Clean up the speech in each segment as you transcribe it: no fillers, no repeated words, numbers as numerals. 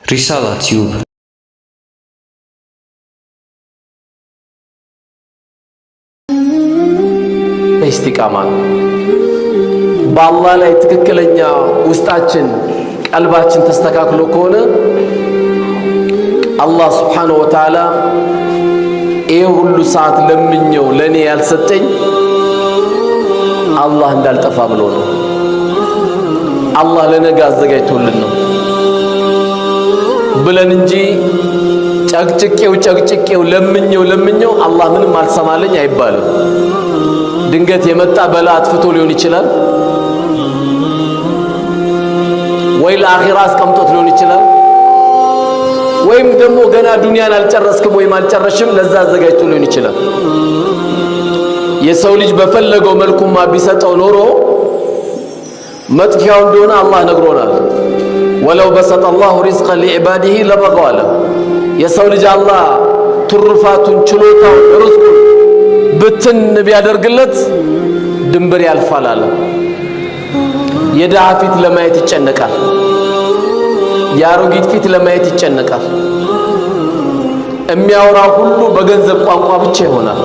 Risala Tube ኢስቲቃማ በአላህ ላይ ትክክለኛ ውስጣችን ቀልባችን ተስተካክሎ ከሆነ አላህ Subhanahu Wa Ta'ala ይሄ ሁሉ ሰዓት ለምኘው ለኔ ያልሰጠኝ አላህ እንዳልጠፋ ብሎ ነው። አላህ ለነገ አዘጋጅቶልን ነው ብለን እንጂ ጨቅጭቄው ለምኘው አላህ ምንም አልሰማለኝ አይባልም። ድንገት የመጣ በላ አጥፍቶ ሊሆን ይችላል፣ ወይ ለአኺራ አስቀምጦት ሊሆን ይችላል፣ ወይም ደግሞ ገና ዱንያን አልጨረስክም ወይም አልጨረሽም ለዛ አዘጋጅቶ ሊሆን ይችላል። የሰው ልጅ በፈለገው መልኩማ ቢሰጠው ኖሮ መጥፊያው እንደሆነ አላህ ነግሮናል። ወለው በሰጠ አላሁ ሪዝቀን ሊዕባዲሂ ለበገው አለ። የሰው ልጅ አላህ ትሩፋቱን ችሎታውን ርዝቁን ብትን ቢያደርግለት ድንበር ያልፋል አለ። የድሃ ፊት ለማየት ይጨነቃል፣ የአሮጊት ፊት ለማየት ይጨነቃል። የሚያወራው ሁሉ በገንዘብ ቋንቋ ብቻ ይሆናል።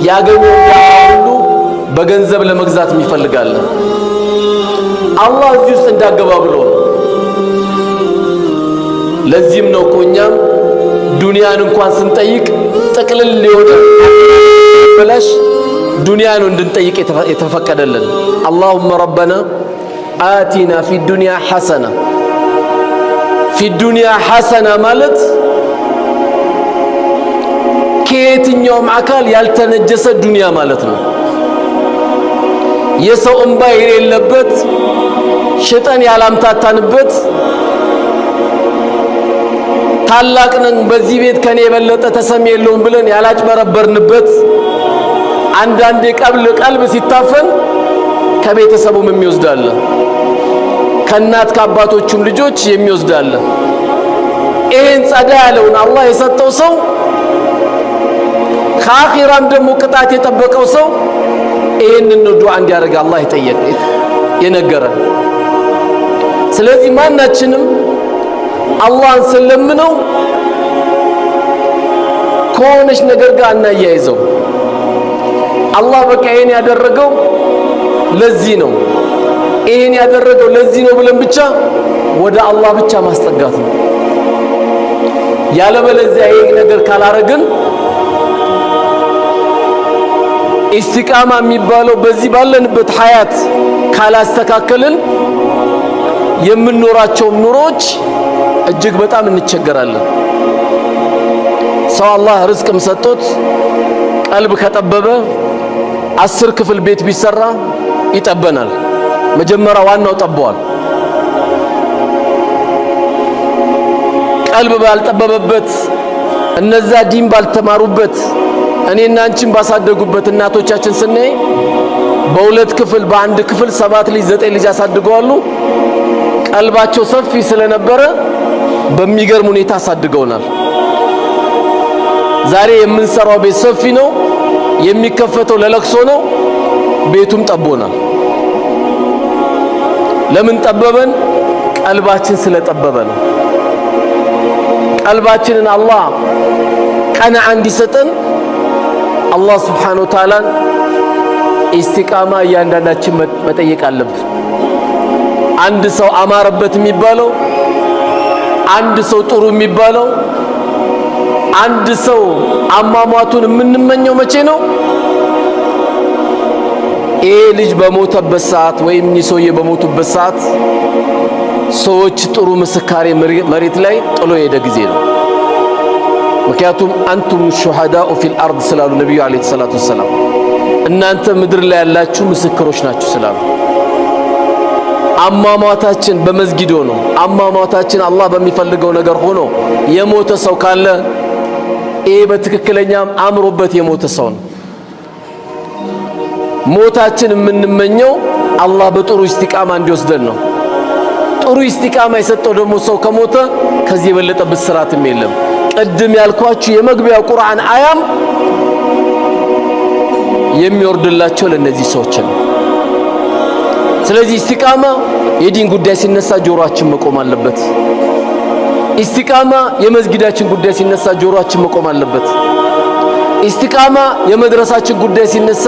ያገኘው ሁሉ በገንዘብ ለመግዛት ይፈልጋል። አላህ እዚህ ውስጥ እንዳገባ ብሎ ነው። ለዚህም ነው እኛም ዱንያን እንኳን ስንጠይቅ ጥቅልል ሊሆን በላሽ ዱንያን እንድንጠይቅ የተፈቀደልን። اللهم ربنا آتنا في الدنيا حسنة في الدنيا حسنة ማለት ከየትኛውም አካል ያልተነጀሰ ዱንያ ማለት ነው። የሰው እንባ የሌለበት ሸይጣን ያላምታታንበት ታላቅ ነን በዚህ ቤት ከኔ የበለጠ ተሰሚ የለውም ብለን ያላጭበረበርንበት አንዳንዴ ቀልብ ሲታፈን ከቤተሰቡም የሚወስዳለ ከእናት ከአባቶቹም ልጆች የሚወስዳለ ይሄን ጸዳ ያለውን አላህ የሰጠው ሰው ከአኺራም ደግሞ ቅጣት የጠበቀው ሰው ይሄንን ዱዓ እንዲያደርግ አላህ ይጠየቅ የነገረን። ስለዚህ ማናችንም አላህን ስለምነው ከሆነች ነገር ጋር እናያይዘው። አላህ በቃ ይሄን ያደረገው ለዚህ ነው ይሄን ያደረገው ለዚህ ነው ብለን ብቻ ወደ አላህ ብቻ ማስጠጋት ነው። ያለበለዚያ ይሄ ነገር ካላረግን ኢስቲቃማ የሚባለው በዚህ ባለንበት ሐያት ካላስተካከልን የምንኖራቸው ኑሮች እጅግ በጣም እንቸገራለን። ሰው አላህ ርዝቅም ሰጥቶት ቀልብ ከጠበበ 10 ክፍል ቤት ቢሰራ ይጠበናል። መጀመሪያ ዋናው ጠበዋል። ቀልብ ባልጠበበበት እነዛ ዲን ባልተማሩበት እኔና አንቺን ባሳደጉበት እናቶቻችን ስናይ በሁለት ክፍል በአንድ ክፍል 7 ልጅ 9 ልጅ አሳድገዋሉ። ቀልባቸው ሰፊ ስለነበረ በሚገርም ሁኔታ አሳድገውናል። ዛሬ የምንሰራው ቤት ሰፊ ነው፣ የሚከፈተው ለለቅሶ ነው፣ ቤቱም ጠቦናል። ለምን ጠበበን? ቀልባችን ስለጠበበ ነው። ቀልባችንን አላህ ቀናዓ እንዲሰጠን አላህ Subhanahu Wa Ta'ala ኢስቲቃማ እያንዳንዳችን መጠየቅ አለብን። አንድ ሰው አማረበት የሚባለው፣ አንድ ሰው ጥሩ የሚባለው፣ አንድ ሰው አሟሟቱን የምንመኘው መቼ ነው? ይሄ ልጅ በሞተበት ሰዓት ወይም ሰውዬ በሞቱበት ሰዓት ሰዎች ጥሩ ምስካሬ መሬት ላይ ጥሎ የሄደ ጊዜ ነው። ምክንያቱም አንቱም ሹሃዳኡ ፊል አርድ ስላሉ ነብዩ አለይሂ ሰላቱ ወሰላም እናንተ ምድር ላይ ያላችሁ ምስክሮች ናችሁ ስላሉ አሟሟታችን በመስጊድ ሆኖ አሟሟታችን አላህ በሚፈልገው ነገር ሆኖ የሞተ ሰው ካለ ይሄ በትክክለኛም አምሮበት የሞተ ሰው ነው። ሞታችን የምንመኘው አላህ በጥሩ ኢስቲቃማ እንዲወስደን ነው። ጥሩ ኢስቲቃማ የሰጠው ደግሞ ሰው ከሞተ ከዚህ የበለጠ ብስራትም የለም። ቅድም ያልኳችሁ የመግቢያው ቁርአን አያም የሚወርድላቸው ለነዚህ ሰዎች ነው። ስለዚህ ኢስቲቃማ የዲን ጉዳይ ሲነሳ ጆሮአችን መቆም አለበት። ኢስቲቃማ የመስጊዳችን ጉዳይ ሲነሳ ጆሮአችን መቆም አለበት። ኢስቲቃማ የመድረሳችን ጉዳይ ሲነሳ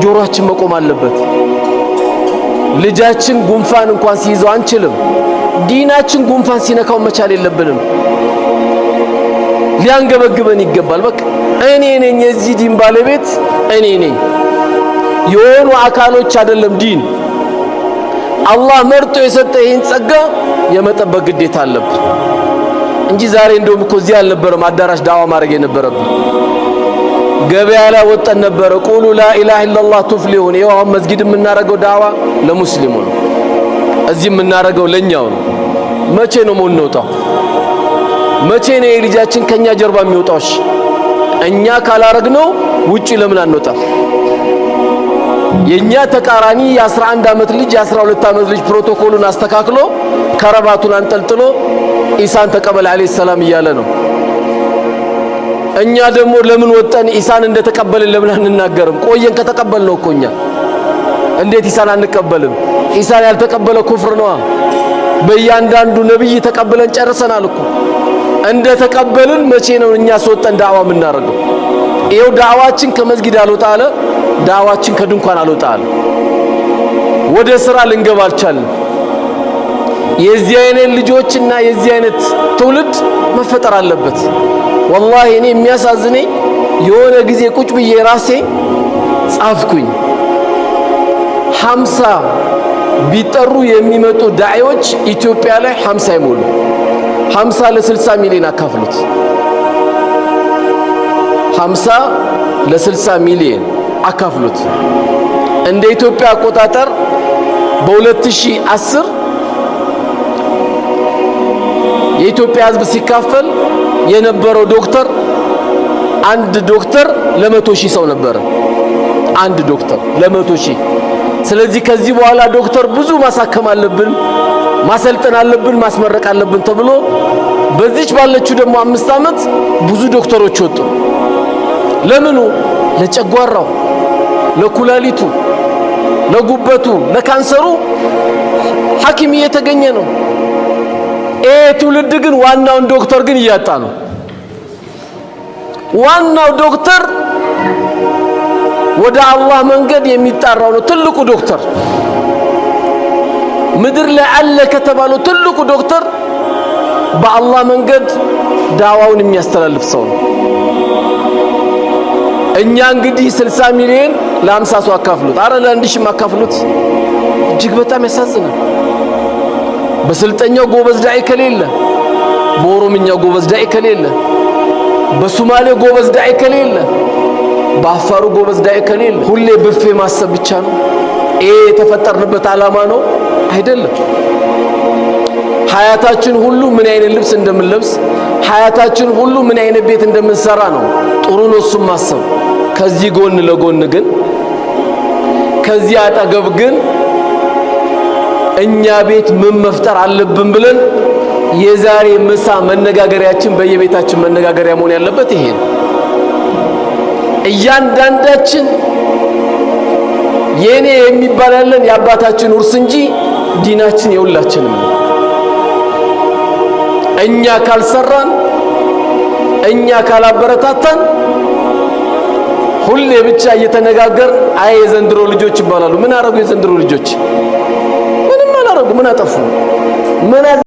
ጆሮአችን መቆም አለበት። ልጃችን ጉንፋን እንኳን ሲይዘው አንችልም። ዲናችን ጉንፋን ሲነካው መቻል የለብንም። ሊያንገበግበን ይገባል። በቃ እኔ ነኝ የዚህ ዲን ባለቤት፣ እኔ ነኝ። የሆኑ አካሎች አይደለም ዲን። አላህ መርጦ የሰጠ ይህን ጸጋ የመጠበቅ ግዴታ አለብን እንጂ ዛሬ እንደውም እኮ እዚህ አልነበረም አዳራሽ ዳዋ ማድረግ የነበረብን። ገበያ ላይ ወጣን ነበረ። ቁሉ ላኢላሃ ኢላላህ ቱፍሊሁን። ይኸው አሁን መስጊድ የምናደርገው ዳዋ ለሙስሊሙ ነው። እዚህ የምናደርገው ለኛው ነው። መቼ ነው የምንወጣው? መቼ ነው የልጃችን ከኛ ጀርባ የሚወጣው? እኛ ካላረግነው ውጪ ለምን አንወጣም? የኛ ተቃራኒ የ11 ዓመት ልጅ የ12 ዓመት ልጅ ፕሮቶኮሉን አስተካክሎ ከረባቱን አንጠልጥሎ ኢሳን ተቀበል አለይሂ ሰላም እያለ ነው። እኛ ደግሞ ለምን ወጣን? ኢሳን እንደተቀበልን ለምን አንናገርም? ቆየን ከተቀበልነው እኮ እኛ እንዴት ኢሳን አንቀበልም? ኢሳን ያልተቀበለ ኩፍር ነው። በእያንዳንዱ ነብይ ተቀበለን ጨርሰናል እኮ። እንደ ተቀበልን መቼ ነው እኛ ወጣን ዳዋ የምናደርገው? ይኸው ዳዋችን ከመስጊድ አልወጣ አለ፣ ዳዋችን ከድንኳን አልወጣ አለ። ወደ ስራ ልንገባ አልቻልን። የዚህ አይነት ልጆችና የዚህ አይነት ትውልድ መፈጠር አለበት። ወላሂ እኔ የሚያሳዝነኝ የሆነ ጊዜ ቁጭ ብዬ ራሴ ጻፍኩኝ 50 ቢጠሩ የሚመጡ ዳዒዎች ኢትዮጵያ ላይ 50 አይሞሉ። 50 ለ60 ሚሊዮን አካፍሉት። 50 ለ60 ሚሊዮን አካፍሉት። እንደ ኢትዮጵያ አቆጣጠር በ2010 የኢትዮጵያ ሕዝብ ሲካፈል የነበረው ዶክተር አንድ ዶክተር ለ100,000 ሰው ነበር። አንድ ዶክተር ለ100,000። ስለዚህ ከዚህ በኋላ ዶክተር ብዙ ማሳከም አለብን፣ ማሰልጠን አለብን፣ ማስመረቅ አለብን ተብሎ በዚች ባለችው ደግሞ 5 ዓመት ብዙ ዶክተሮች ወጡ። ለምኑ? ለጨጓራው፣ ለኩላሊቱ፣ ለጉበቱ፣ ለካንሰሩ ሐኪም እየተገኘ ነው። ትውልድ ግን ዋናውን ዶክተር ግን እያጣ ነው። ዋናው ዶክተር ወደ አላህ መንገድ የሚጣራው ነው። ትልቁ ዶክተር ምድር ላይ አለ ከተባለው ትልቁ ዶክተር በአላህ መንገድ ዳዋውን የሚያስተላልፍ ሰው ነው። እኛ እንግዲህ 60 ሚሊዮን ለ50 ሰው አካፍሉት፣ አረ ለ1 ሺህ አካፍሉት። እጅግ በጣም ያሳዝናል። በስልጠኛው ጎበዝ ዳዒ ከሌለ፣ በኦሮምኛው ጎበዝ ዳዒ ከሌለ፣ በሶማሌ ጎበዝ ዳዒ ከሌለ፣ በአፋሩ ጎበዝ ዳዒ ከሌለ፣ ሁሌ ብፌ ማሰብ ብቻ ነው። ይሄ የተፈጠርንበት ዓላማ ነው አይደለም። ሐያታችን ሁሉ ምን አይነት ልብስ እንደምንለብስ፣ ሐያታችን ሁሉ ምን አይነት ቤት እንደምንሰራ ነው ጥሩ ነው እሱም ማሰብ። ከዚህ ጎን ለጎን ግን ከዚህ አጠገብ ግን እኛ ቤት ምን መፍጠር አለብን ብለን የዛሬ ምሳ መነጋገሪያችን በየቤታችን መነጋገሪያ መሆን ያለበት ይሄ ነው። እያንዳንዳችን የኔ የሚባል ያለን የአባታችን ውርስ እንጂ ዲናችን የሁላችንም ነው። እኛ ካልሰራን፣ እኛ ካላበረታታን ሁሌ ብቻ እየተነጋገር አይ የዘንድሮ ልጆች ይባላሉ። ምን አረጉ የዘንድሮ ልጆች? ምንም አላረጉ። ምን አጠፉ? ምን